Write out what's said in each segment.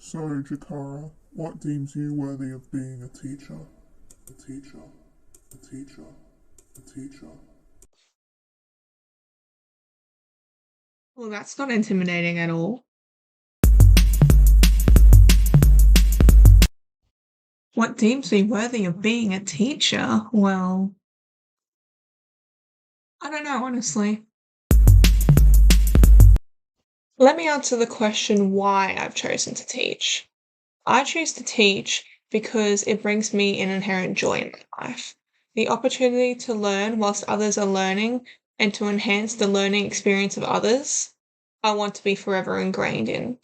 So, Jaqhara, what deems you worthy of being a teacher? A teacher, a teacher, a teacher. Well, that's not intimidating at all. What deems me worthy of being a teacher? Well, I don't know, honestly. Let me answer the question why I've chosen to teach. I choose to teach because it brings me an inherent joy in my life. The opportunity to learn whilst others are learning and to enhance the learning experience of others, I want to be forever ingrained in.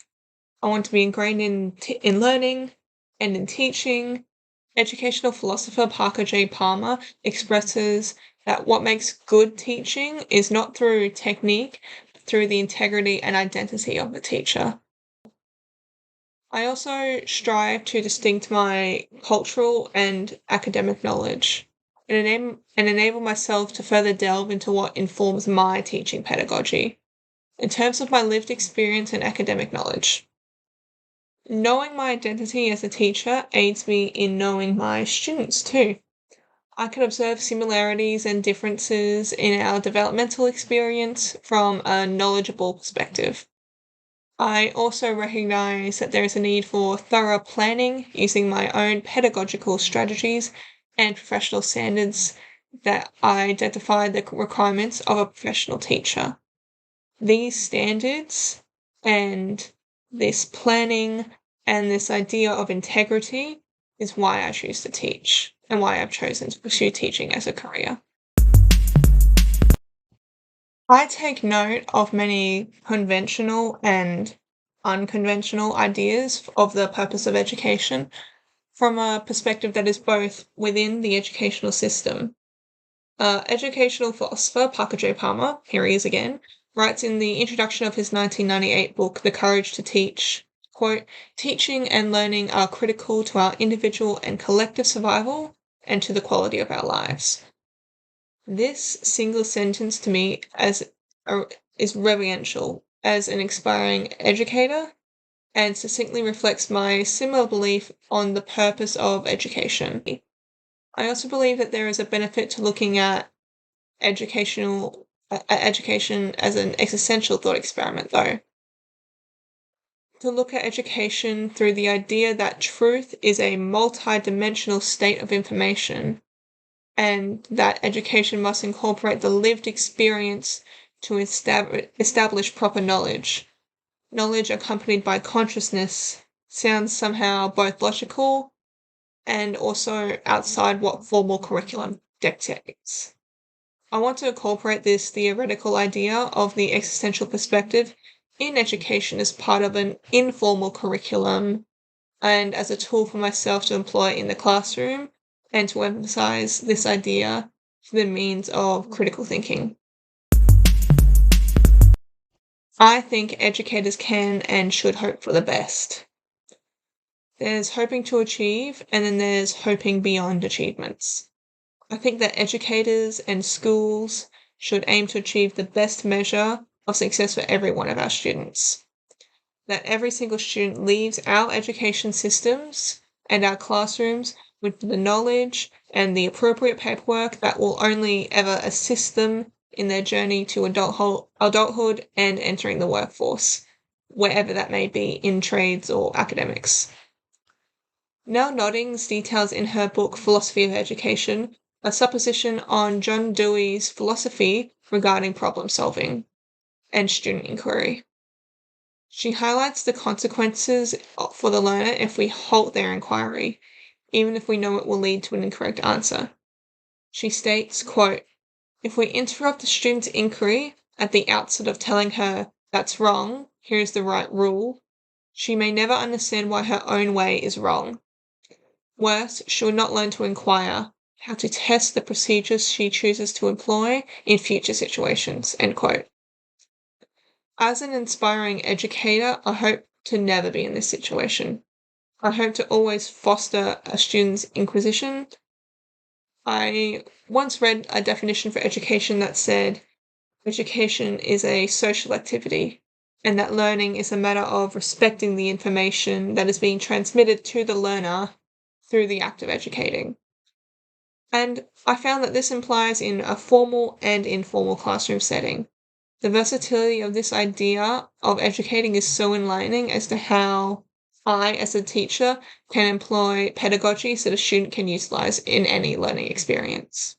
I want to be ingrained in learning and in teaching. Educational philosopher Parker J. Palmer expresses that what makes good teaching is not through technique, but through the integrity and identity of the teacher. I also strive to distinct my cultural and academic knowledge and enable myself to further delve into what informs my teaching pedagogy in terms of my lived experience and academic knowledge. Knowing my identity as a teacher aids me in knowing my students too. I can observe similarities and differences in our developmental experience from a knowledgeable perspective. I also recognize that there is a need for thorough planning using my own pedagogical strategies and professional standards that identify the requirements of a professional teacher. These standards and this planning and this idea of integrity is why I choose to teach and why I've chosen to pursue teaching as a career. I take note of many conventional and unconventional ideas of the purpose of education from a perspective that is both within the educational system. Educational philosopher Parker J. Palmer, here he is again, writes in the introduction of his 1998 book, The Courage to Teach, quote, teaching and learning are critical to our individual and collective survival and to the quality of our lives. This single sentence to me is reverential as an aspiring educator and succinctly reflects my similar belief on the purpose of education. I also believe that there is a benefit to looking at education as an existential thought experiment, though. To look at education through the idea that truth is a multi-dimensional state of information and that education must incorporate the lived experience to establish proper knowledge. Knowledge accompanied by consciousness sounds somehow both logical and also outside what formal curriculum dictates. I want to incorporate this theoretical idea of the existential perspective in education as part of an informal curriculum and as a tool for myself to employ in the classroom and to emphasize this idea for the means of critical thinking. I think educators can and should hope for the best. There's hoping to achieve, and then there's hoping beyond achievements. I think that educators and schools should aim to achieve the best measure of success for every one of our students. That every single student leaves our education systems and our classrooms with the knowledge and the appropriate paperwork that will only ever assist them in their journey to adulthood and entering the workforce, wherever that may be in trades or academics. Nell Noddings details in her book Philosophy of Education a supposition on John Dewey's philosophy regarding problem solving and student inquiry. She highlights the consequences for the learner if we halt their inquiry, even if we know it will lead to an incorrect answer. She states, quote, if we interrupt the student's inquiry at the outset of telling her, that's wrong, here is the right rule, she may never understand why her own way is wrong. Worse, she will not learn to inquire, how to test the procedures she chooses to employ in future situations, end quote. As an inspiring educator, I hope to never be in this situation. I hope to always foster a student's inquisition. I once read a definition for education that said, education is a social activity and that learning is a matter of respecting the information that is being transmitted to the learner through the act of educating. And I found that this implies in a formal and informal classroom setting. The versatility of this idea of educating is so enlightening as to how I, as a teacher, can employ pedagogy so the student can utilize in any learning experience.